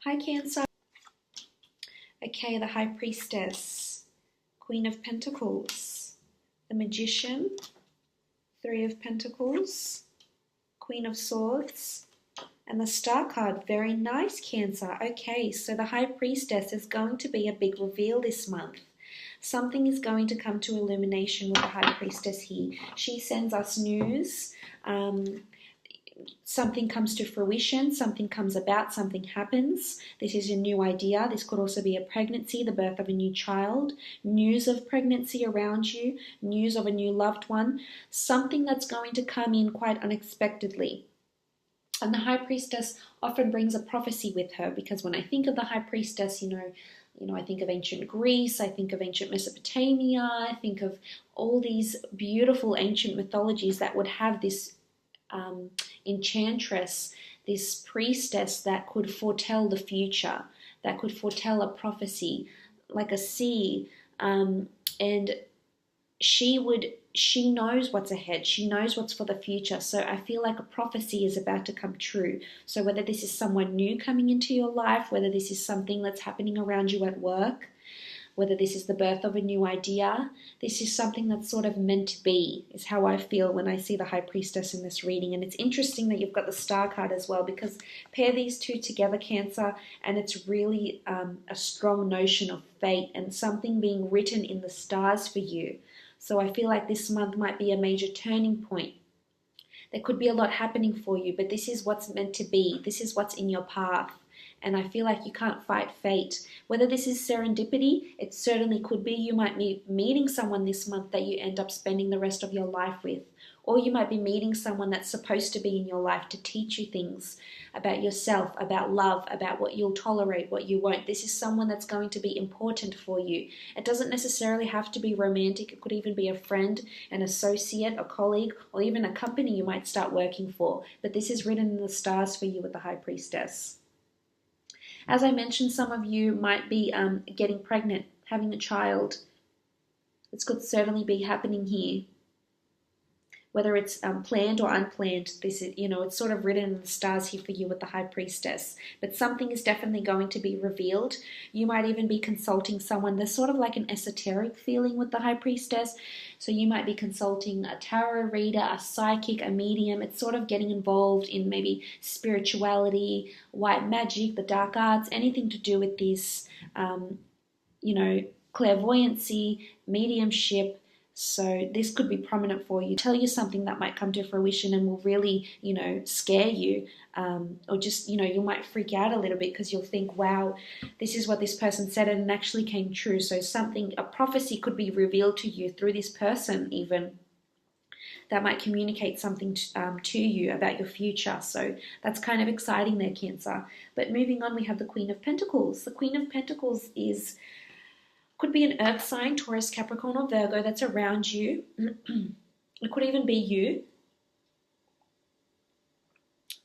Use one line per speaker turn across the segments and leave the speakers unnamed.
Hi, Cancer. Okay, the High Priestess, Queen of Pentacles, the Magician, Three of Pentacles, Queen of Swords, and the Star card. Very nice, Cancer. Okay, so the High Priestess is going to be a big reveal this month. Something is going to come to illumination with the High Priestess here. She sends us news. Something comes to fruition, something comes about, something happens. This is a new idea. This could also be a pregnancy, the birth of a new child, news of pregnancy around you, news of a new loved one, something that's going to come in quite unexpectedly. And the High Priestess often brings a prophecy with her, because when I think of the High Priestess, I think of ancient Greece, I think of ancient Mesopotamia, I think of all these beautiful ancient mythologies that would have this enchantress, this priestess that could foretell the future, that could foretell a prophecy, like a seer, and she knows what's ahead, she knows what's for the future. So I feel like a prophecy is about to come true. So whether this is someone new coming into your life, whether this is something that's happening around you at work, whether this is the birth of a new idea, this is something that's sort of meant to be, is how I feel when I see the High Priestess in this reading. And it's interesting that you've got the Star card as well, because pair these two together, Cancer, and it's really a strong notion of fate and something being written in the stars for you. So I feel like this month might be a major turning point. There could be a lot happening for you, but this is what's meant to be. This is what's in your path. And I feel like you can't fight fate. Whether this is serendipity, it certainly could be. You might be meeting someone this month that you end up spending the rest of your life with. Or you might be meeting someone that's supposed to be in your life to teach you things about yourself, about love, about what you'll tolerate, what you won't. This is someone that's going to be important for you. It doesn't necessarily have to be romantic. It could even be a friend, an associate, a colleague, or even a company you might start working for. But this is written in the stars for you with the High Priestess. As I mentioned, some of you might be getting pregnant, having a child. This could certainly be happening here. Whether it's planned or unplanned, this is, it's sort of written in the stars here for you with the High Priestess. But something is definitely going to be revealed. You might even be consulting someone. There's sort of like an esoteric feeling with the High Priestess. So you might be consulting a tarot reader, a psychic, a medium. It's sort of getting involved in maybe spirituality, white magic, the dark arts, anything to do with this, clairvoyancy, mediumship. So this could be prominent for you. Tell you something that might come to fruition and will really, scare you. Or just, you might freak out a little bit because you'll think, wow, this is what this person said and it actually came true. So a prophecy could be revealed to you through this person even, that might communicate something to you about your future. So that's kind of exciting there, Cancer. But moving on, we have the Queen of Pentacles. The Queen of Pentacles could be an earth sign, Taurus, Capricorn, or Virgo that's around you. It could even be you.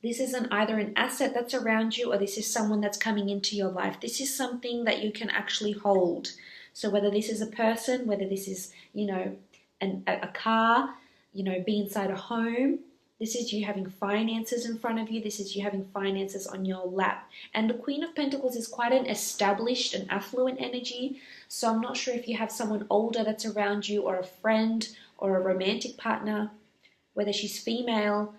This is either an asset that's around you, or this is someone that's coming into your life. This is something that you can actually hold. So whether this is a person, whether this is, a car, be inside a home. This is you having finances in front of you. This is you having finances on your lap. And the Queen of Pentacles is quite an established and affluent energy. So I'm not sure if you have someone older that's around you, or a friend, or a romantic partner, whether she's female,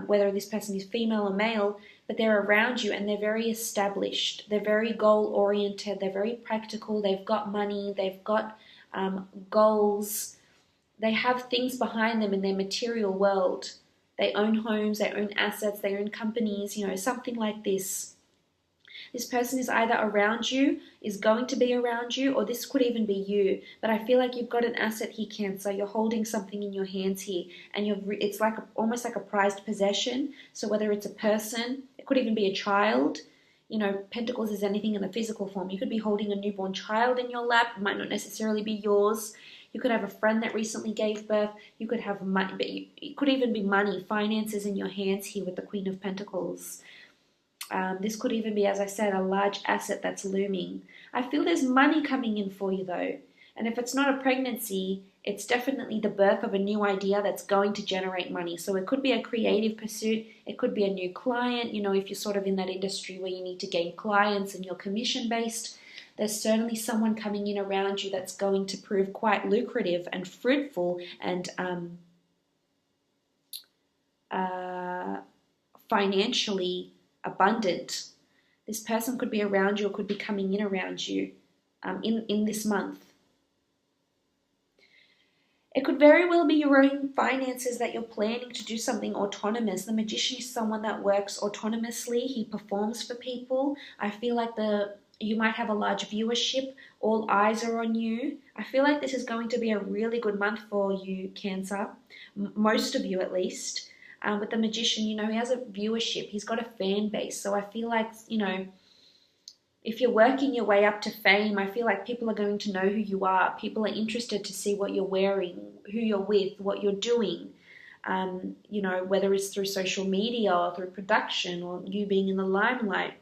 whether this person is female or male, but they're around you and they're very established. They're very goal-oriented. They're very practical. They've got money. They've got goals. They have things behind them in their material world. They own homes, they own assets, they own companies, something like this. This person is either around you, is going to be around you, or this could even be you. But I feel like you've got an asset here, Cancer. You're holding something in your hands here, and it's like almost like a prized possession. So whether it's a person, it could even be a child. Pentacles is anything in the physical form. You could be holding a newborn child in your lap. It might not necessarily be yours. You could have a friend that recently gave birth. You could have money, but it could even be money, finances in your hands here with the Queen of Pentacles. This could even be, as I said, a large asset that's looming. I feel there's money coming in for you though. And if it's not a pregnancy, It's definitely the birth of a new idea that's going to generate money. So it could be a creative pursuit. It could be a new client. You know, if you're sort of in that industry where you need to gain clients and you're commission based, there's certainly someone coming in around you that's going to prove quite lucrative and fruitful and financially abundant. This person could be around you or could be coming in around you in this month. It could very well be your own finances that you're planning to do something autonomous. The magician is someone that works autonomously. He performs for people. I feel like you might have a large viewership. All eyes are on you. I feel like this is going to be a really good month for you, Cancer. Most of you, at least. With the magician, you know, he has a viewership. He's got a fan base. So I feel like, you know, if you're working your way up to fame, I feel like people are going to know who you are. People are interested to see what you're wearing, who you're with, what you're doing. You know, whether it's through social media or through production or you being in the limelight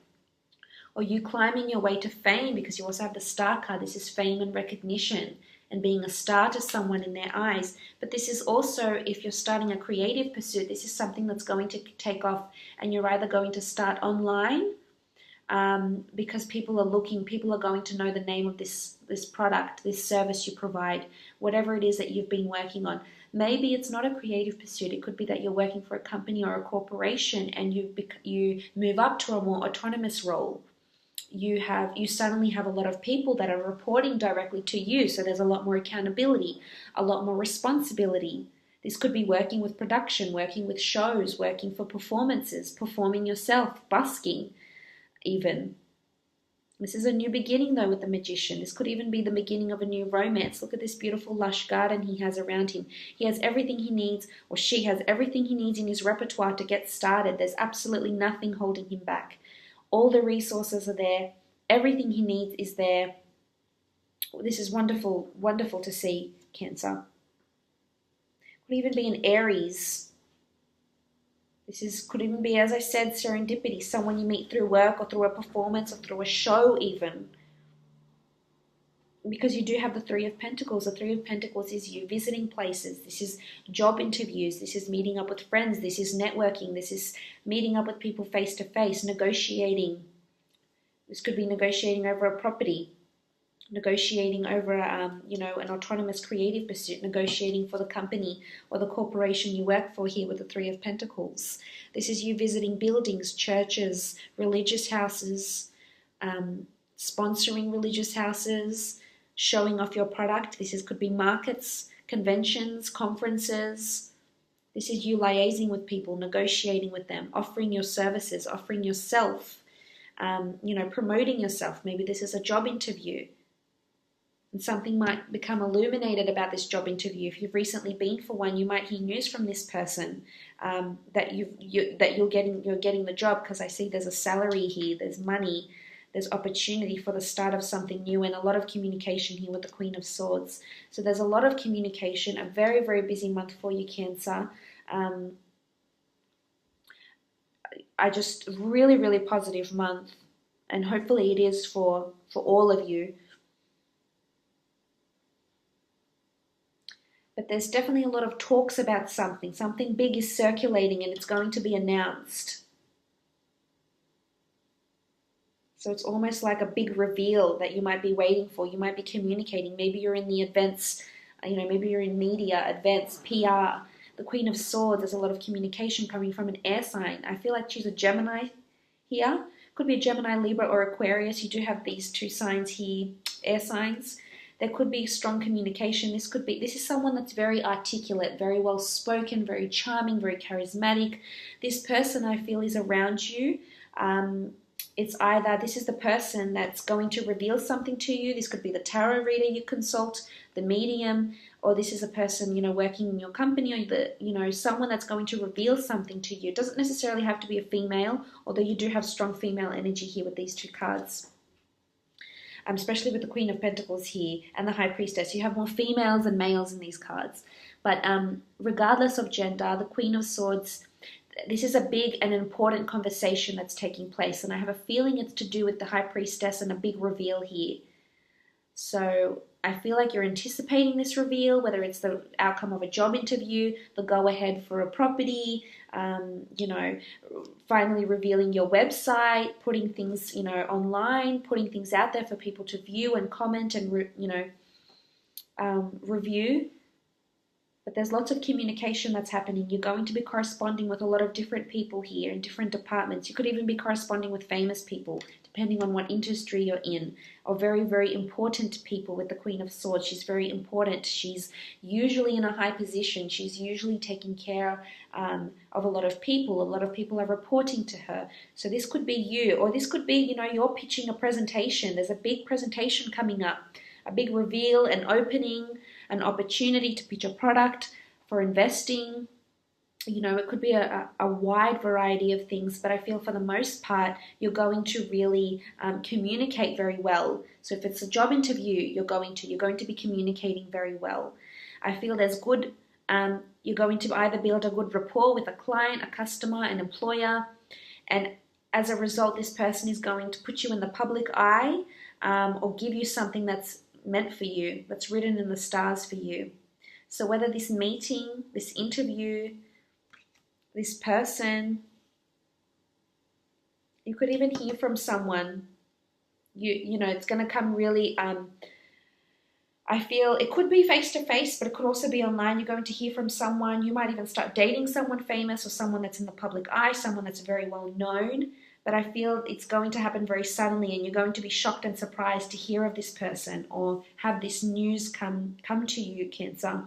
or you climbing your way to fame, because you also have the star card. This is fame and recognition and being a star to someone in their eyes. But this is also, if you're starting a creative pursuit, this is something that's going to take off, and you're either going to start online because people are going to know the name of this product, this service you provide, whatever it is that you've been working on. Maybe it's not a creative pursuit. It could be that you're working for a company or a corporation and you move up to a more autonomous role. You suddenly have a lot of people that are reporting directly to you, so there's a lot more accountability, a lot more responsibility. This could be working with production, working with shows, working for performances, performing yourself, busking even. This is a new beginning though with the magician. This could even be the beginning of a new romance. Look at this beautiful lush garden he has around him. He has everything he needs, or she has everything he needs in his repertoire to get started. There's absolutely nothing holding him back. All the resources are there. Everything he needs is there. This is wonderful, wonderful to see, Cancer. Could even be an Aries. Could even be, as I said, serendipity. Someone you meet through work or through a performance or through a show even. Because you do have the Three of Pentacles. The Three of Pentacles is you visiting places. This is job interviews. This is meeting up with friends. This is networking. This is meeting up with people face to face, negotiating. This could be negotiating over a property, negotiating over, an autonomous creative pursuit, negotiating for the company or the corporation you work for here with the Three of Pentacles. This is you visiting buildings, churches, religious houses, sponsoring religious houses, showing off your product. Could be markets, conventions, conferences. This is you liaising with people, negotiating with them, offering your services, offering yourself, promoting yourself. Maybe this is a job interview. And something might become illuminated about this job interview. If you've recently been for one, you might hear news from this person that you're getting the job, because I see there's a salary here, there's money, there's opportunity for the start of something new, and a lot of communication here with the Queen of Swords. So there's a lot of communication, a very, very busy month for you, Cancer. I just really, really positive month, and hopefully it is for all of you. But there's definitely a lot of talks about something. Something big is circulating and it's going to be announced. So it's almost like a big reveal that you might be waiting for. You might be communicating. Maybe you're in the events, maybe you're in media, events, PR. The Queen of Swords, there's a lot of communication coming from an air sign. I feel like she's a Gemini here. Could be a Gemini, Libra, or Aquarius. You do have these two signs here, air signs. There could be strong communication. This is someone that's very articulate, very well spoken, very charming, very charismatic. This person, I feel, is around you. It's either this is the person that's going to reveal something to you. This could be the tarot reader you consult, the medium, or this is a person, working in your company, or someone that's going to reveal something to you. It doesn't necessarily have to be a female, although you do have strong female energy here with these two cards. Especially with the Queen of Pentacles here and the High Priestess. You have more females than males in these cards. But regardless of gender, the Queen of Swords, this is a big and important conversation that's taking place. And I have a feeling it's to do with the High Priestess and a big reveal here. So I feel like you're anticipating this reveal, whether it's the outcome of a job interview, the go ahead for a property, you know, finally revealing your website, putting things, you know, online, putting things out there for people to view and comment and, review. But there's lots of communication that's happening. You're going to be corresponding with a lot of different people here in different departments. You could even be corresponding with famous people, depending on what industry you're in, or very, very important people with the Queen of Swords. She's very important. She's usually in a high position. She's usually taking care of a lot of people. A lot of people are reporting to her. So this could be you, or this could be, you know, you're pitching a presentation. There's a big presentation coming up, a big reveal, an opening, an opportunity to pitch a product for investing. You know, it could be a wide variety of things, but I feel for the most part, you're going to really communicate very well. So if it's a job interview, you're going to be communicating very well. I feel there's good, you're going to either build a good rapport with a client, a customer, an employer, and as a result, this person is going to put you in the public eye or give you something that's meant for you, that's written in the stars for you. So whether this meeting, this interview, this person, you could even hear from someone, you know, it's going to come really, I feel it could be face-to-face, but it could also be online. You're going to hear from someone. You might even start dating someone famous or someone that's in the public eye, someone that's very well known. But I feel it's going to happen very suddenly, and you're going to be shocked and surprised to hear of this person or have this news come to you, Cancer.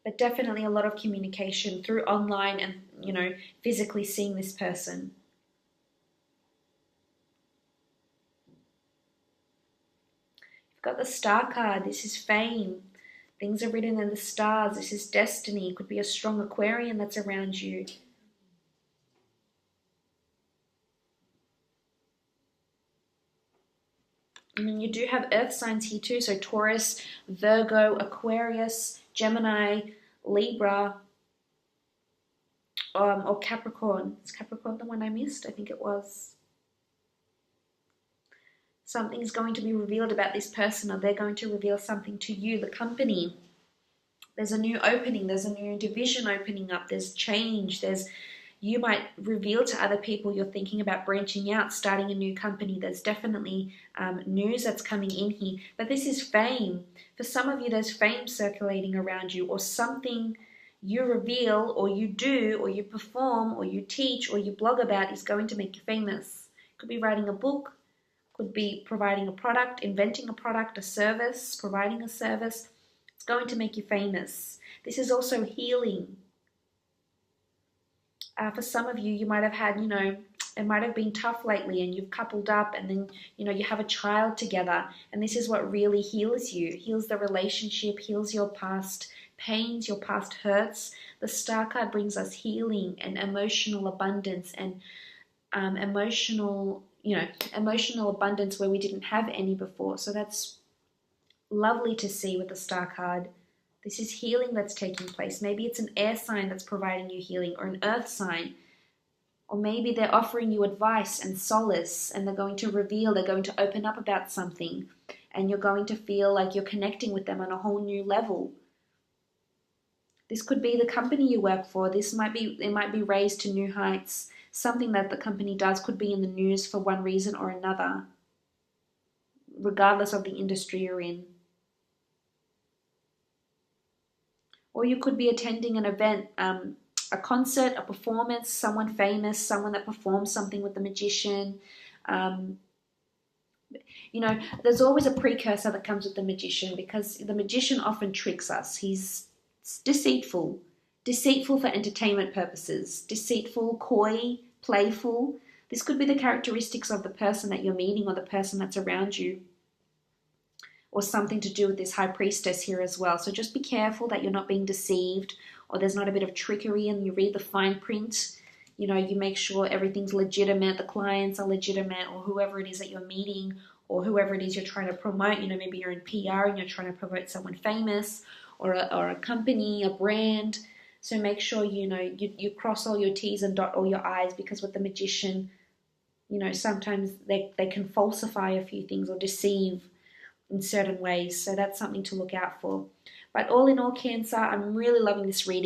But definitely a lot of communication through online and, you know, physically seeing this person. You've got the Star card. This is fame. Things are written in the stars. This is destiny. It could be a strong Aquarian that's around you. I mean, you do have earth signs here too, so Taurus, Virgo, Aquarius, Gemini, Libra, or Capricorn. Is Capricorn the one I missed? I think it was. Something's going to be revealed about this person, or they're going to reveal something to you, the company. There's a new opening, there's a new division opening up, there's change, you might reveal to other people you're thinking about branching out, starting a new company. There's definitely news that's coming in here. But this is fame. For some of you, there's fame circulating around you, or something you reveal or you do or you perform or you teach or you blog about is going to make you famous. Could be writing a book, could be providing a product, inventing a product, a service, providing a service. It's going to make you famous. This is also healing. For some of you, you might have had, you know, it might have been tough lately and you've coupled up and then, you know, you have a child together, and this is what really heals you, heals the relationship, heals your past pains, your past hurts. The Star card brings us healing and emotional abundance and emotional abundance where we didn't have any before. So that's lovely to see with the Star card. This is healing that's taking place. Maybe it's an air sign that's providing you healing, or an earth sign. Or maybe they're offering you advice and solace, and they're going to open up about something, and you're going to feel like you're connecting with them on a whole new level. This could be the company you work for. It might be raised to new heights. Something that the company does could be in the news for one reason or another, regardless of the industry you're in. Or you could be attending an event, a concert, a performance, someone famous, someone that performs something with the magician. You know, there's always a precursor that comes with the magician, because the magician often tricks us. He's deceitful for entertainment purposes, deceitful, coy, playful. This could be the characteristics of the person that you're meeting or the person that's around you, or something to do with this high priestess here as well. So just be careful that you're not being deceived, or there's not a bit of trickery, and you read the fine print. You know, you make sure everything's legitimate, the clients are legitimate, or whoever it is that you're meeting, or whoever it is you're trying to promote. You know, maybe you're in PR and you're trying to promote someone famous, or a company, a brand. So make sure, you know, you cross all your T's and dot all your I's, because with the magician, You know, sometimes they can falsify a few things or deceive in certain ways. So that's something to look out for. But all in all, Cancer, I'm really loving this reading.